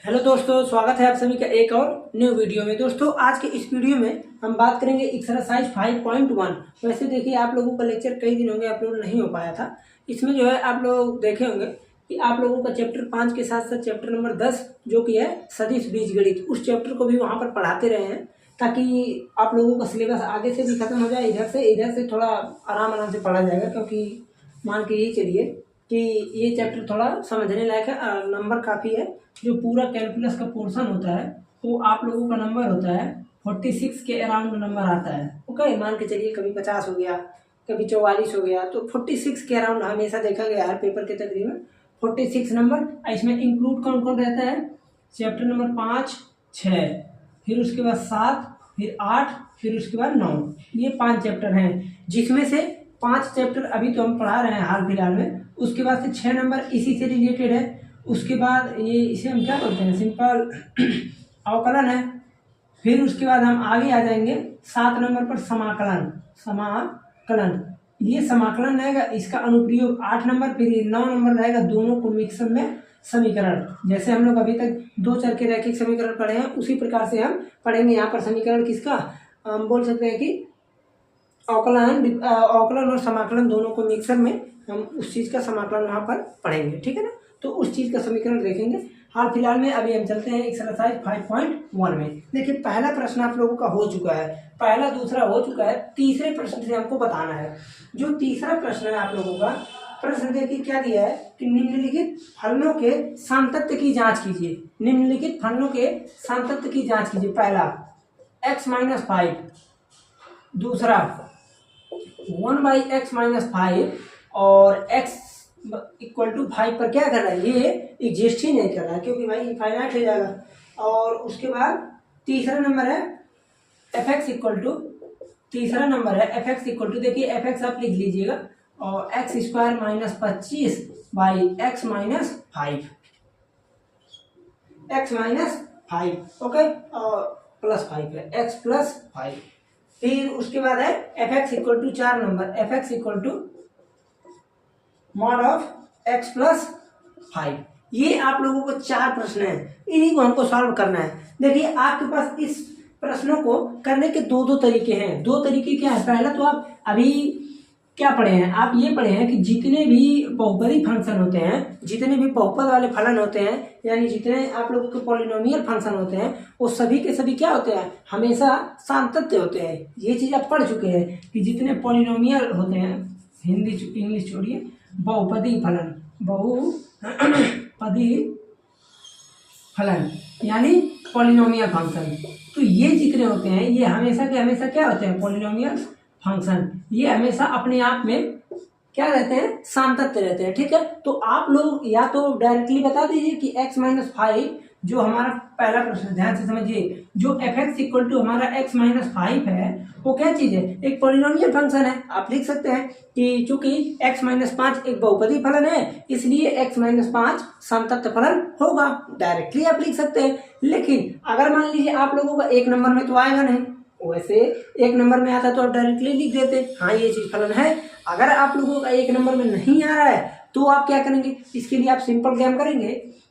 Hello दोस्तों, स्वागत है आप सभी का एक और न्यू वीडियो में। दोस्तों आज के इस वीडियो में हम बात करेंगे एक्सरसाइज 5.1। वैसे देखिए, आप लोगों का लेक्चर कई दिन हो गए अपलोड नहीं हो पाया था। इसमें जो है आप लोग देखे होंगे कि आप लोगों का चैप्टर 5 के साथ साथ चैप्टर नंबर 10 जो कि है सदिश बीजगणित, उस चैप्टर को भी वहाँ पर पढ़ाते रहे हैं ताकि आप लोगों का सिलेबस आगे से भी खत्म हो जाए। इधर से थोड़ा आराम से पढ़ा जाएगा, क्योंकि मान के ये चलिए कि ये चैप्टर थोड़ा समझने लायक है। नंबर काफ़ी है। जो पूरा कैलकुलस का पोर्शन होता है वो आप लोगों का नंबर होता है 46 के अराउंड नंबर आता है। ओके, मान के चलिए कभी 50 हो गया, कभी 44 हो गया, तो 46 के अराउंड हमेशा देखा गया है पेपर के तकरीबन 46 नंबर। इसमें इंक्लूड कौन कौन रहता है? चैप्टर नंबर 5, 6, फिर उसके बाद 7, फिर 8, फिर उसके बाद 9। ये 5 चैप्टर हैं, जिसमें से 5 चैप्टर अभी तो हम पढ़ा रहे हैं हाल फिलहाल में। उसके बाद से 6 नंबर इसी से रिलेटेड है। उसके बाद ये इसे हम क्या बोलते हैं, सिंपल अवकलन है। फिर उसके बाद हम आगे आ जाएंगे 7 नंबर पर समाकलन। ये समाकलन रहेगा, इसका अनुप्रयोग 8 नंबर, फिर 9 नंबर रहेगा दोनों को मिक्सअप में समीकरण। जैसे हम लोग अभी तक 2 चर के रैखिक समीकरण पढ़े हैं, उसी प्रकार से हम पढ़ेंगे यहाँ पर समीकरण किसका। हम बोल सकते हैं कि अवकलन और समाकलन दोनों को मिक्सर में हम उस चीज़ का समाकलन वहाँ पर पढ़ेंगे, ठीक है ना। तो उस चीज़ का समीकरण देखेंगे हाल फिलहाल में। अभी हम चलते हैं एक्सरसाइज 5.1 में। देखिए, पहला प्रश्न आप लोगों का हो चुका है, पहला दूसरा हो चुका है, तीसरे प्रश्न से हमको बताना है। जो तीसरा प्रश्न है आप लोगों का, प्रश्न देखिए क्या दिया है कि निम्नलिखित फलनों के सामतत्व की जांच कीजिए। निम्नलिखित फलनों के सामतत्व की जांच कीजिए। पहला x-5, दूसरा 1/x-5 और x = 5 पर क्या कर रहा है, ये एग्जिस्ट ही नहीं कर रहा है, क्योंकि भाई इनफाइनाइट हो जाएगा। और उसके बाद तीसरा नंबर है तीसरा नंबर है fx देखिए fx आप लिख लीजिएगा, और x² - 25 / x - 5, ओके, और +5 है, x + 5। फिर उसके बाद है fx = 4 number, fx = mod of x + 5। ये आप लोगों को 4 प्रश्न हैं, इन्हीं को हमको सॉल्व करना है। देखिए, आपके पास इस प्रश्नों को करने के दो तरीके हैं। 2 तरीके क्या है? पहला तो आप अभी क्या पढ़े हैं, आप ये पढ़े हैं कि जितने भी बहुपदी फंक्शन होते हैं, जितने भी बहुपद वाले फलन होते हैं, यानी जितने आप लोगों के पॉलिनोमियल फंक्शन होते हैं, वो सभी के सभी क्या होते हैं, हमेशा सामतत्व होते हैं। ये चीज़ आप पढ़ चुके हैं कि जितने पॉलिनोमियल होते हैं, हिंदी इंग्लिश छोड़िए, बहुपदी फलन यानी पॉलिनोमियल फंक्शन, तो ये जितने होते हैं ये हमेशा के हमेशा क्या होते हैं, पॉलिनोमियल फंक्शन। ये हमेशा अपने आप में क्या रहते हैं, सामतत्व रहते हैं, ठीक है। तो आप लोग या तो डायरेक्टली बता दीजिए कि x - 5 जो हमारा पहला प्रश्न, ध्यान से समझिए, जो fx = हमारा x - 5 है, वो क्या चीज़ है, एक पॉलिनोमियल फंक्शन है। आप लिख सकते हैं कि चूंकि x - 5 एक बहुपदी फलन है, इसलिए x - 5 समतत्व फलन होगा। डायरेक्टली आप लिख सकते हैं। लेकिन अगर मान लीजिए आप लोगों का 1 नंबर में तो आएगा नहीं, वैसे 1 नंबर में आता तो आप डायरेक्टली लिख देते, हाँ ये चीज़ फलन है। अगर आप लोगों का 1 नंबर में नहीं आ रहा है तो आप क्या करेंगे, इसके लिए आप सिंपल काम करेंगे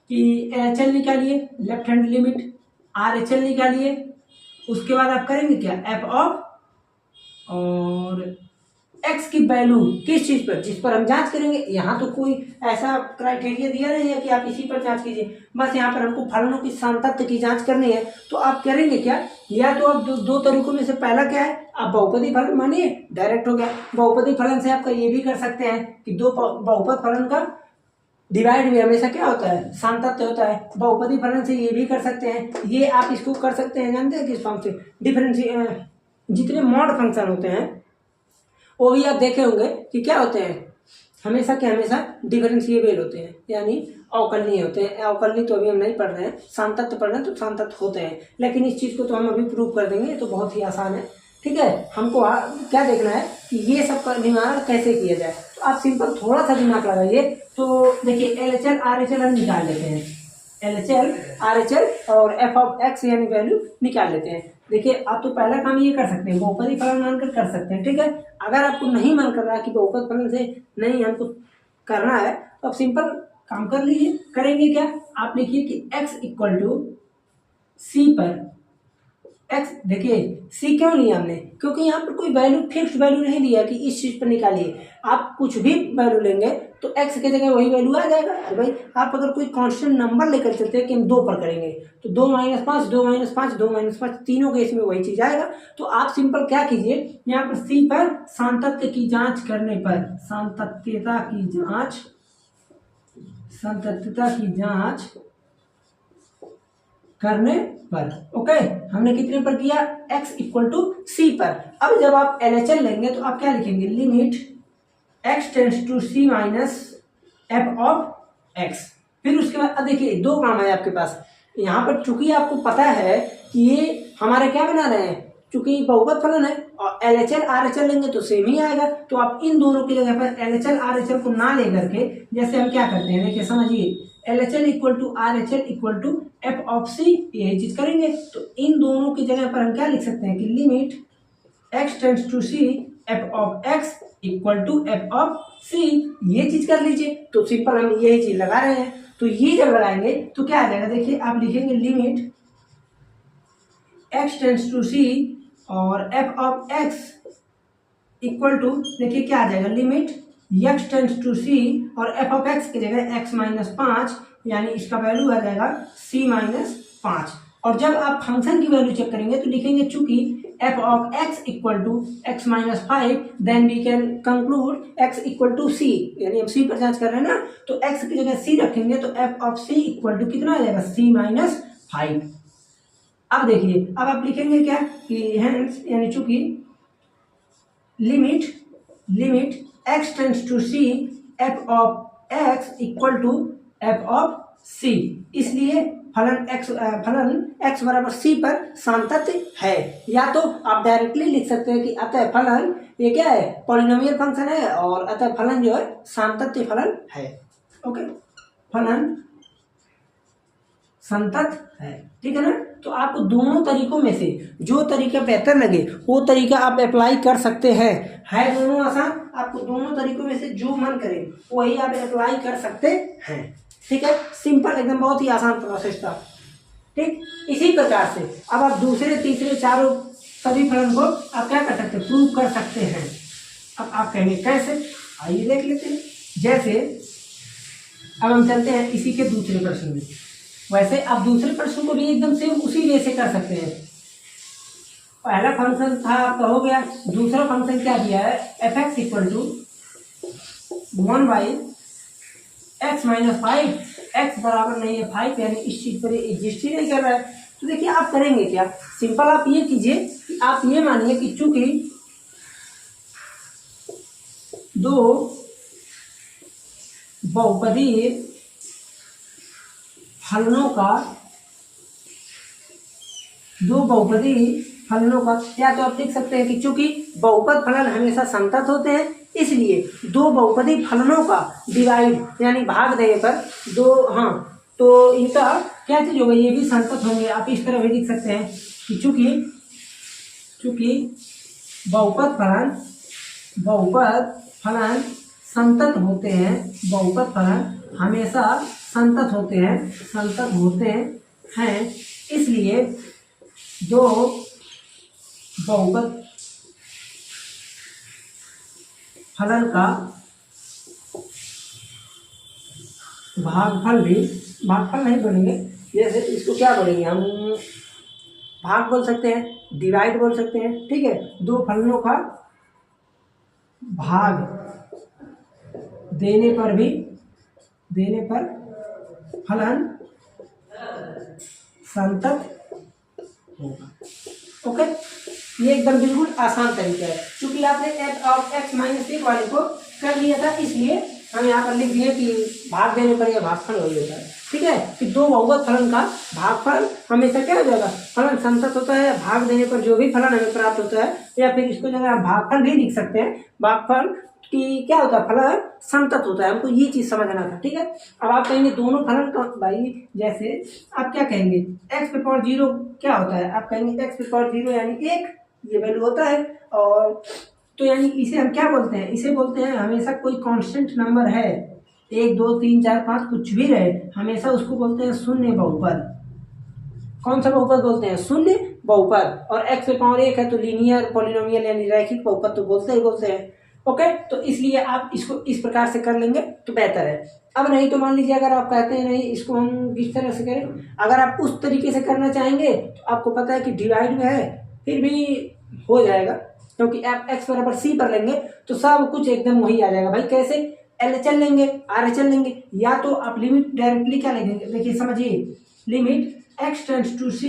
कि LHL निकालिए, लेफ्ट हैंड लिमिट RHL निकालिए। उसके बाद आप करेंगे क्या, f ऑफ और x की वैल्यू किस चीज़ पर, जिस पर हम जांच करेंगे। यहाँ तो कोई ऐसा क्राइटेरिया दिया नहीं है कि आप इसी पर जांच कीजिए, बस यहाँ पर हमको फलनों की सामतत्व की जांच करनी है। तो आप करेंगे क्या, या तो आप दो तरीकों में से पहला क्या है, आप बहुपदी फलन मानिए, डायरेक्ट हो गया। बहुपदी फलन से आपका ये भी कर सकते हैं कि 2 बहुपद फलन का डिवाइड भी हमेशा क्या होता है, सामतत्व होता है। बहुपदी फलन से ये भी कर सकते हैं। ये आप इसको कर सकते हैं, जानते हैं किस फॉर्म से, डिफरेंशिएट। जितने मॉड फंक्शन होते हैं वो भी आप देखे होंगे कि क्या होते हैं, हमेशा के हमेशा डिफरेंशिएबल होते हैं, यानी अवकलनीय होते हैं। अवकलनीय तो अभी हम नहीं पढ़ रहे हैं, सामतत्व पढ़ रहे हैं, तो सामतत्व होते हैं। लेकिन इस चीज़ को तो हम अभी प्रूव कर देंगे, तो बहुत ही आसान है, ठीक है। हमको क्या देखना है कि ये सब का निवारण कैसे किया जाए। तो आप सिंपल थोड़ा सा दिमाग लगाइए। तो देखिए, LHL RHL हम निकाल लेते हैं, LHL RHL और f ऑफ x यानी वैल्यू निकाल लेते हैं। देखिए, आप तो पहला काम ये कर सकते हैं, बहुपदी फलन मानकर कर सकते हैं, ठीक है। अगर आपको नहीं मन कर रहा कि बहुपद फलन से नहीं हमको करना है, तो आप सिंपल काम कर लीजिए। करेंगे क्या, आप लिखिए कि x इक्वल टू सी पर x, देखिए c क्यों लिया हमने, क्योंकि यहाँ पर कोई वैल्यू फिक्स्ड वैल्यू नहीं दिया कि इस चीज पर निकालिए, आप कुछ भी वैल्यू लेंगे तो x की जगह वही वैल्यू आ जाएगा। अरे भाई आप अगर कोई कांस्टेंट नंबर लेकर चलते हैं कि हम 2 पर करेंगे तो 2 - 5 2 - 5 2 - 5 तीनों केस में वही चीज आएगा। तो आप सिंपल क्या कीजिए, यहाँ पर c पर सातत्य की जांच करने पर, सातत्यता की जांच करने पर, ओके हमने कितने पर किया, x इक्वल टू सी पर। अब जब आप LHS लेंगे तो आप क्या लिखेंगे, limit x tends to c minus f of x। फिर उसके बाद अब देखिए 2 काम है आपके पास यहाँ पर, चूंकि आपको पता है कि ये हमारे क्या बना रहे हैं, चूंकि बहुपद फलन है और LHL RHL लेंगे तो सेम ही आएगा। तो आप इन दोनों की जगह पर LHL RHL को ना लेकर के, जैसे हम क्या करते हैं देखिए समझिए, LHL equal to RHL equal to f of c, यही चीज करेंगे। तो इन दोनों की जगह पर हम क्या लिख सकते हैं कि limit x tends to c f of x equal to f of c, ये चीज कर लीजिए। तो सिंपल हम यही चीज लगा रहे हैं। तो ये जब लगाएंगे तो क्या आ जाएगा, देखिए आप लिखेंगे limit x tends to c और f of x equal to, देखिए क्या आ जाएगा, limit x tends to c और f ऑफ x की जगह x - 5, यानी इसका वैल्यू आ जाएगा c - 5। और जब आप फंक्शन की वैल्यू चेक करेंगे तो लिखेंगे चूंकि f of x equal to x - 5, then we can conclude x equal to c, यानी हम c पर जांच कर रहे हैं ना, तो x की जगह c रखेंगे तो f of c equal to कितना आ जाएगा, c - 5। अब देखिए अब आप लिखेंगे क्या कि हेंस, यानी चूंकि limit x tends to c f of x equal to f of c, इसलिए फलन x बराबर c पर सातत्य है। या तो आप डायरेक्टली लिख सकते हैं कि अतः फलन ये क्या है, पॉलिनोमियल फंक्शन है और अतः फलन जो है सातत्य फलन है। ओके, फलन संतत है, ठीक है ना। तो आपको दोनों तरीकों में से जो तरीका बेहतर लगे वो तरीका आप अप्लाई कर सकते हैं। है दोनों आसान, आपको दोनों तरीकों में से जो मन करे वही आप अप्लाई कर सकते हैं, ठीक है। सिंपल एकदम, बहुत ही आसान प्रोसेस था, ठीक। इसी प्रकार से अब आप दूसरे तीसरे चारों सभी फलन को आप क्या कर सकते हैं, प्रूव कर सकते हैं। अब आप कहेंगे कैसे, आइए देख लेते हैं। जैसे अब हम चलते हैं इसी के दूसरे प्रश्न में। वैसे आप दूसरे प्रश्न को भी एकदम सेम उसी वे से कर सकते हैं। पहला फंक्शन था आपका हो गया, दूसरा फंक्शन क्या दिया है, f(x) equal to 1/x - 5, x बराबर नहीं है 5, यानी इस चीज पर एग्जिस्ट ही नहीं कर रहा है। तो देखिए आप करेंगे क्या, सिंपल आप ये कीजिए कि आप ये मानिए कि चूंकि दो बहुपदीय फलनों का या तो आप लिख सकते हैं कि चूंकि बहुपद फलन हमेशा संतत होते हैं, इसलिए दो बहुपदी फलनों का डिवाइड यानी भाग देने पर तो इनका क्या चीज होगा, ये भी संतत होंगे। आप इस तरह भी लिख सकते हैं कि चूंकि बहुपद फलन संतत होते हैं, बहुपद फलन हमेशा संतत होते हैं, इसलिए दो बहुपद फलन का भागफल नहीं बोलेंगे, जैसे इसको क्या बोलेंगे हम, भाग बोल सकते हैं, डिवाइड बोल सकते हैं, ठीक है। दो फलनों का भाग देने पर फलन संतत होगा। ओके, ये एकदम बिल्कुल आसान तरीका है। क्योंकि आपने f ऑफ x - 1 वाले को कर लिया था, इसलिए हम यहाँ पर लिख दिए कि भाग देने पर यह भागफल हो जाता है, ठीक है। कि दो बहुपद फलन का भागफल हमेशा क्या हो जाएगा, फलन संतत होता है। भाग देने पर जो भी फलन हमें प्राप्त होता है, या फिर इसको जगह भागफल भी लिख सकते हैं, भागफल कि क्या होता है, फलन संतत होता है। हमको ये चीज समझना था, ठीक है। अब आप कहेंगे दोनों फलन का भाई, जैसे आप क्या कहेंगे, x⁴0 क्या होता है, आप कहेंगे x⁴0 यानी 1, ये वैल्यू होता है। और तो यानी इसे हम क्या बोलते हैं, इसे बोलते हैं हमेशा कोई कांस्टेंट नंबर है, 1 2 3 4 5 कुछ भी रहे, हमेशा उसको बोलते हैं शून्य बहुपद। कौन सा बहुपद बोलते हैं? शून्य बहुपद। और x पे पावर 1 है तो लीनियर पॉलिनोमियल यानी रैखिक बहुपद तो बोलते हैं। ओके, तो इसलिए आप इसको इस प्रकार से कर लेंगे तो बेहतर है। अब नहीं तो मान लीजिए अगर आप कहते हैं नहीं इसको हम किस तरह से करें, अगर आप उस तरीके से करना चाहेंगे तो आपको पता है कि डिवाइड में है फिर भी हो जाएगा, क्योंकि आप x बराबर c पर लेंगे तो सब कुछ एकदम वही आ जाएगा। भाई कैसे? LHL लेंगे, RHL लेंगे, या तो आप लिमिट डायरेक्टली क्या लेंगे, देखिए समझिए, limit x tends to c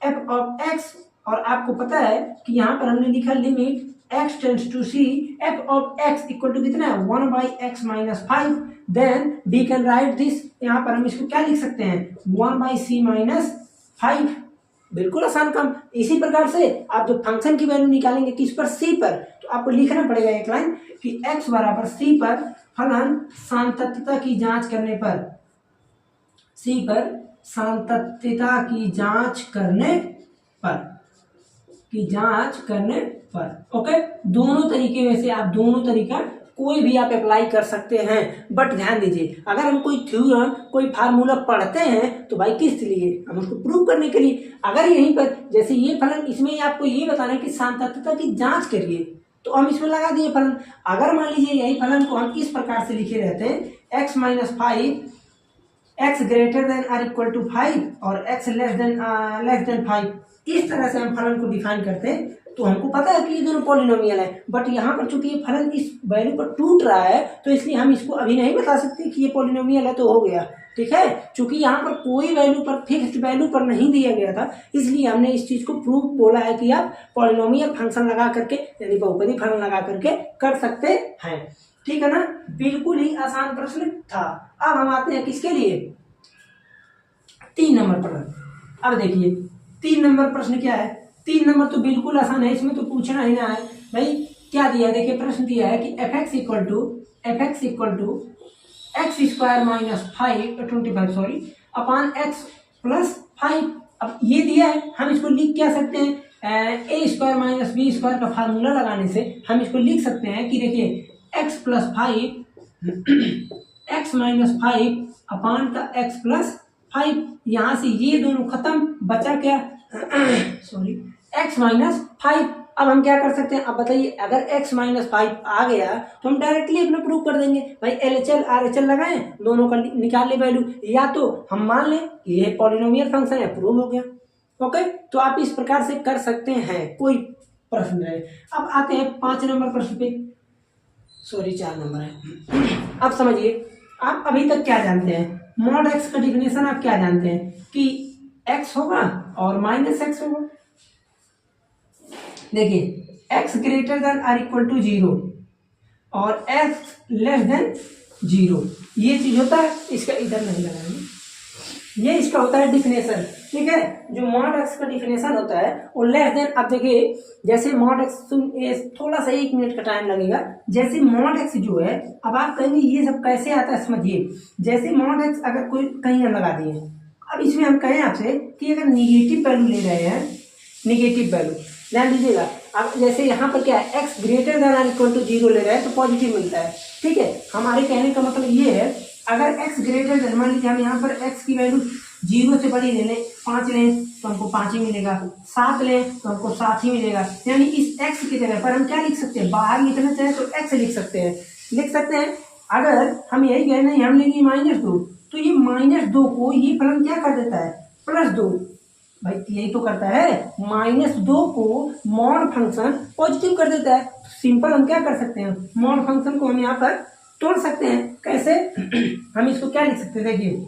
f of x, और आपको पता है कि यहाँ पर हमने लिखा limit x tends to c f of x equal to कितना है? 1/x minus 5। Then we can write this, यहाँ पर हम इसको क्या लिख सकते हैं? 1/c minus 5। बिल्कुल आसान काम। इसी प्रकार से आप जो फंक्शन की वैल्यू निकालेंगे किस पर? c पर, तो आपको लिखना पड़ेगा एक लाइन कि x बराबर c पर फलन सांतत्यता की जांच करने पर, c पर सांतत्यता की जांच करने पर, ओके। दोनों तरीके में से आप दोनों तरीका कोई भी आप अप्लाई कर सकते हैं, बट ध्यान दीजिए अगर हम कोई थ्योरम कोई फार्मूला पढ़ते हैं तो भाई किस लिए? हम उसको प्रूव करने के लिए। अगर यहीं पर जैसे ये फलन, इसमें आपको ये बताना है कि सांतत्यता की जांच करिए, तो हम इसमें लगा दिए फलन। अगर मान लीजिए यही फलन को हम इस प्रकार से लिखे रहते हैं x minus 5, x greater than or equal to 5 और x लेस देन 5, इस तरह से हम फलन को डिफाइन करते हैं तो हमको पता है कि ये दोनों पॉलिनोमियल है। बट यहाँ पर चूंकि ये फलन इस वैल्यू पर टूट रहा है तो इसलिए हम इसको अभी नहीं बता सकते कि ये पॉलिनोमियल है तो हो गया, ठीक है। चूंकि यहाँ पर कोई वैल्यू पर फिक्स्ड वैल्यू पर नहीं दिया गया था, इसलिए हमने इस चीज को प्रूफ बोला है कि आप पॉलिनोमियल फंक्शन लगा करके यानी बहुपदी फलन लगा करके कर सकते हैं, ठीक है ना। बिल्कुल ही आसान प्रश्न था। अब हम आते हैं किसके लिए? 3 नंबर प्रश्न। अब देखिए 3 नंबर प्रश्न क्या है? 3 नंबर तो बिल्कुल आसान है, इसमें तो पूछना ही ना है भाई। क्या दिया है? देखिए प्रश्न दिया है कि fx equal to x square minus 25 sorry upon x plus 5। अब ये दिया है, हम इसको लिख क्या सकते हैं? ए स्क्वायर माइनस बी स्क्वायर का फार्मूला लगाने से हम इसको लिख सकते हैं कि देखिए एक्स प्लस 5 एक्स माइनस 5 अपान का एक्स प्लस 5, यहाँ से ये दोनों खत्म, बचा क्या? Sorry x minus 5। अब हम क्या कर सकते हैं? अब बताइए, अगर x माइनस 5 आ गया तो हम डायरेक्टली अपना प्रूव कर देंगे। भाई LHL RHL लगाएं, दोनों का निकाल ले वैल्यू, या तो हम मान लें कि ये पॉलिनोमियल फंक्शन है, प्रूव हो गया। ओके, तो आप इस प्रकार से कर सकते हैं, कोई प्रश्न रहे। अब आते हैं 5 नंबर प्रश्न पे, सॉरी 4 नंबर है। अब समझिए, आप अभी तक क्या जानते हैं? मॉड x का डिफिनेशन आप क्या जानते हैं कि x होगा और माइनस एक्स होगा। देखिए x greater than or equal to 0 और x लेस देन 0, ये चीज होता है। इसका इधर नहीं लगाएंगे, ये इसका होता है डिफिनेशन, ठीक है। जो मॉड x का डिफिनेशन होता है वो लेस देन, अब देखिए जैसे मॉड x, थोड़ा सा 1 मिनट का टाइम लगेगा। जैसे मॉड x जो है, अब आप कहेंगे ये सब कैसे आता है, समझिए। जैसे मॉड x अगर कोई कहीं हम लगा दिए, अब इसमें हम कहें आपसे कि अगर निगेटिव वैल्यू ले रहे हैं, निगेटिव वैल्यू ध्यान दीजिएगा। अब जैसे यहाँ पर क्या है, x greater than or equal to 0 ले रहे हैं तो पॉजिटिव मिलता है, ठीक है। हमारे कहने का मतलब ये है, अगर x ग्रेटर देन, मान लीजिए हम यहाँ पर x की वैल्यू 0 से बड़ी ले लें, 5 लें तो हमको 5 ही मिलेगा, 7 लें तो हमको 7 ही मिलेगा। यानी इस x की जगह पर हम क्या लिख सकते हैं? बाहर लिखना चाहे तो x लिख सकते हैं। अगर हम यही कहें नहीं हम लेंगे -2, तो ये -2 को ये फलन क्या कर देता है? +2। भाई यही तो करता है, -2 को मॉड फंक्शन पॉजिटिव कर देता है। सिंपल हम क्या कर सकते हैं? मॉड फंक्शन को हम यहाँ पर तोड़ सकते हैं। कैसे? हम इसको क्या लिख सकते हैं? देखिए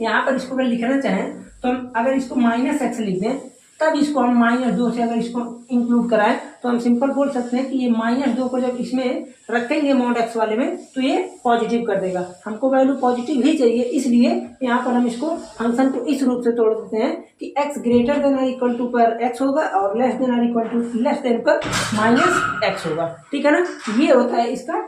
यहाँ पर इसको अगर लिखना चाहें तो हम अगर इसको -x लिख दें, तब इसको हम -2 से अगर इसको इंक्लूड कराएं तो हम सिंपल बोल सकते हैं कि ये -2 को जब इसमें रखेंगे मॉड x वाले में तो ये पॉजिटिव कर देगा। हमको वैल्यू पॉजिटिव ही चाहिए, इसलिए यहाँ पर हम इसको फंक्शन को इस रूप से तोड़ देते हैं कि x greater than or equal to पर x होगा और less than or equal to less than पर -x होगा, ठीक है ना। ये होता है इसका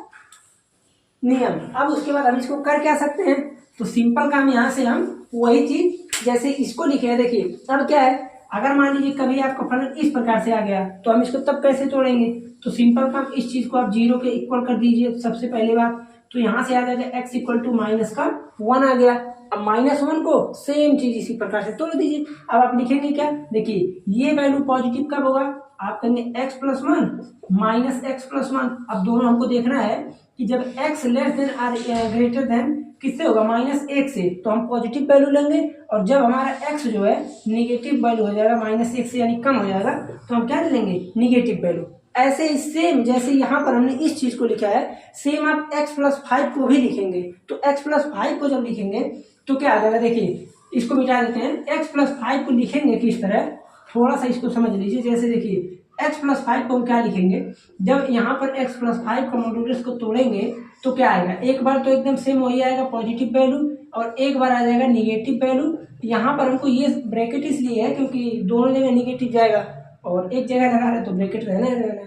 नियम। अब उसके बाद हम इसको कर क्या सकते हैं? तो सिंपल काम यहाँ से हम वही चीज जैसे इसको लिखे हैं। देखिए अब क्या है, अगर मान लीजिए कभी आपका फलन इस प्रकार से आ गया तो हम इसको तब कैसे तोड़ेंगे? तो सिंपल काम, इस चीज को आप 0 के इक्वल कर दीजिए सबसे पहले बात। तो यहाँ से आ जाएगा x इक्वल टू माइनस का 1 आ गया। अब -1 को सेम चीज इसी प्रकार से तोड़ दीजिए। अब आप लिखेंगे क्या, देखिए ये वैल्यू पॉजिटिव कब होगा, आप कहेंगे x plus 1 minus x plus 1। अब दोनों हमको देखना है कि जब x less than or greater than किससे होगा, -1 से, तो हम पॉजिटिव वैल्यू लेंगे। और जब हमारा x जो है निगेटिव वैल्यू हो जाएगा, -1 से यानी कम हो जाएगा, तो हम क्या लेंगे, निगेटिव वैल्यू। ऐसे ही सेम जैसे यहाँ पर हमने इस चीज को लिखा है, सेम आप x प्लस 5 को भी लिखेंगे। तो x प्लस 5 को जब लिखेंगे तो क्या आ जाएगा, देखिए इसको मिटा देते हैं। x प्लस 5 को लिखेंगे किस तरह, थोड़ा सा इसको समझ लीजिए। जैसे देखिए x प्लस 5 को हम क्या लिखेंगे, जब यहाँ पर x प्लस 5 का मॉड्यूलस को तोड़ेंगे तो क्या आएगा, एक बार तो एकदम सेम वही आएगा पॉजिटिव वैल्यू, और एक बार आ जाएगा निगेटिव वैल्यू। यहाँ पर हमको ये ब्रैकेट इसलिए है क्योंकि दोनों जगह निगेटिव जाएगा और एक जगह लगा रहे तो ब्रैकेट रहना है।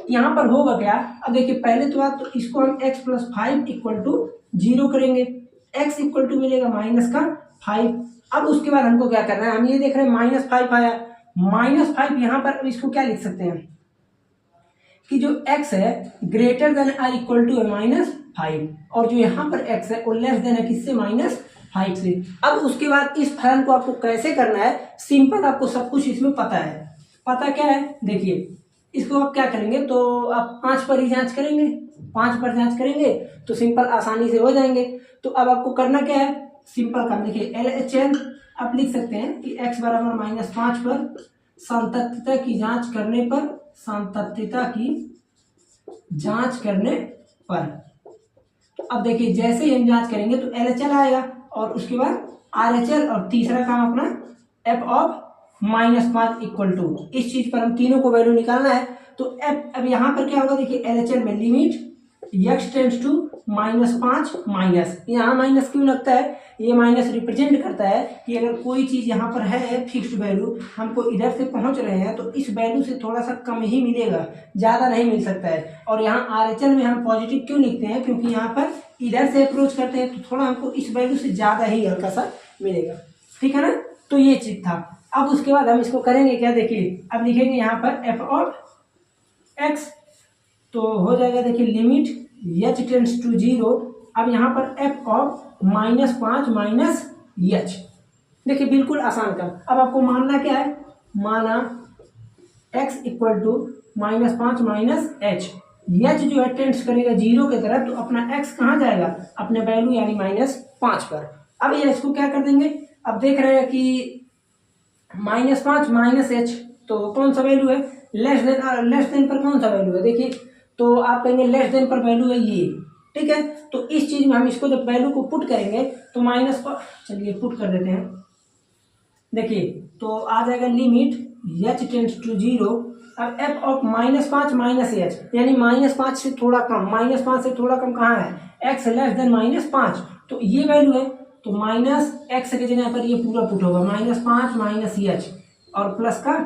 यहाँ पर होगा क्या, अब देखिए पहले तो बात, तो इसको हम x प्लस 5 इक्वल टू 0 करेंगे, x इक्वल टू मिलेगा माइनस का 5। अब उसके बाद हमको क्या करना है, हम ये देख रहे हैं -5 आया, -5 यहाँ पर इसको क्या लिख सकते हैं कि जो x है greater than or equal to है -5, और जो यहाँ पर x है वो लेस देन है किससे, -5 से। अब उसके बाद इस फलन को आपको कैसे करना है, सिंपल, आपको सब कुछ इसमें पता है। पता क्या है, देखिए इसको आप क्या करेंगे, तो आप 5 पर ही जांच करेंगे, 5 पर जांच करेंगे तो सिंपल आसानी से हो जाएंगे। तो अब आपको करना क्या है, सिंपल काम, देखिए LHS आप लिख सकते हैं कि x बराबर -5 पर सातत्यता की जांच करने पर, सातत्यता की जांच करने पर, तो अब देखिए जैसे ही हम जांच करेंगे तो LHS आएगा और उसके बाद RHS, और तीसरा काम अपना f ऑफ -5 इक्वल टू, इस चीज पर हम तीनों को वैल्यू निकालना है। तो अब यहाँ पर क्या होगा, देखिए LHS में limit x tends to -5 minus, यहाँ माइनस क्यों लगता है, ये माइनस रिप्रेजेंट करता है कि अगर कोई चीज यहाँ पर है फिक्स्ड वैल्यू, हमको इधर से पहुंच रहे हैं तो इस वैल्यू से थोड़ा सा कम ही मिलेगा, ज्यादा नहीं मिल सकता है। और यहाँ RHS में हम पॉजिटिव क्यों लिखते हैं, क्योंकि यहाँ पर इधर से अप्रोच करते हैं तो थोड़ा हमको इस वैल्यू से ज्यादा ही हल्का सा मिलेगा, ठीक है ना। तो ये चीज था। अब उसके बाद हम इसको करेंगे क्या, देखिए अब लिखेंगे यहाँ पर f ऑफ x, तो हो जाएगा देखिए लिमिट h टेंड्स टू 0। अब यहाँ पर f ऑफ -5 माइनस h, देखिए बिल्कुल आसान काम। अब आपको मानना क्या है, माना x equal to -5 minus h, h जो है टेंड्स करेगा 0 की तरफ, तो अपना x कहाँ जाएगा, अपने वैल्यू यानी -5 पर। अब ये इसको क्या कर देंगे, अब देख रहे हैं कि -5 माइनस h, तो कौन सा वैल्यू है, लेस देन पर कौन सा वैल्यू है, देखिए तो आप कहेंगे लेस देन पर वैल्यू है ये, ठीक है। तो इस चीज में हम इसको जब वैल्यू को पुट करेंगे तो माइनस पर, चलिए पुट कर देते हैं, देखिए तो आ जाएगा लिमिट h टेंड्स टू 0। अब f ऑफ -5 माइनस h, यानी -5 से थोड़ा कम, -5 से थोड़ा कम कहाँ है, x लेस देन -5, तो ये वैल्यू है। तो -x की जगह पर ये पूरा पुट होगा, -5 माइनस h और प्लस का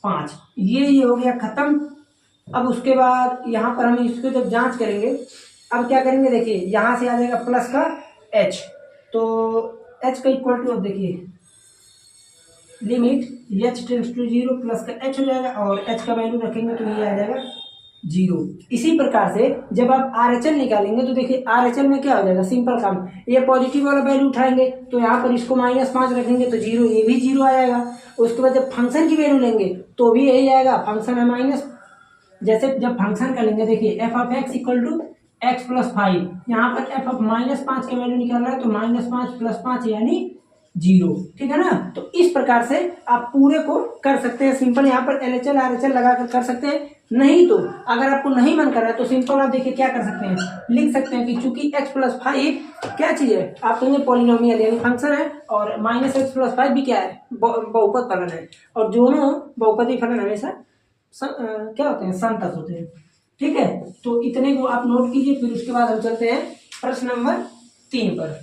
5, ये हो गया खत्म। अब उसके बाद यहाँ पर हम इसको जब जांच करेंगे, अब क्या करेंगे, देखिए यहाँ से आ जाएगा प्लस का h, तो h का इक्वल टू, अब देखिए limit h tends to 0 plus का h हो जाएगा, और h का वैल्यू रखेंगे तो ये आ जाएगा 0। इसी प्रकार से जब आप RHS निकालेंगे तो देखिए RHS में क्या हो जाएगा, सिंपल काम, ये पॉजिटिव वाला वैल्यू उठाएंगे तो यहाँ पर इसको -5 रखेंगे तो 0, ये भी 0 आएगा। उसके बाद जब फंक्शन की वैल्यू लेंगे तो भी यही आएगा, फंक्शन है माइनस, जैसे जब फंक्शन का लेंगे देखिए f of x equal to x plus 5, यहाँ पर f ऑफ -5 का वैल्यू निकालना है तो -5 प्लस 5 यानी 0, ठीक है ना। तो इस प्रकार से आप पूरे को कर सकते हैं, सिंपल यहाँ पर LHS RHS लगा कर सकते हैं। नहीं तो अगर आपको नहीं मन कर रहा है तो सिंपल आप देखिए क्या कर सकते हैं, लिख सकते हैं कि चूंकि x प्लस 5 क्या चीज है, आप कहेंगे पॉलिनोमियल यानी फंक्शन है, और -x प्लस 5 भी क्या है, बहुपद फलन है, और दोनों बहुपदी फलन हमेशा क्या होते हैं, संतत होते हैं, ठीक है। तो इतने को आप नोट कीजिए, फिर उसके बाद हम चलते हैं प्रश्न नंबर 3 पर।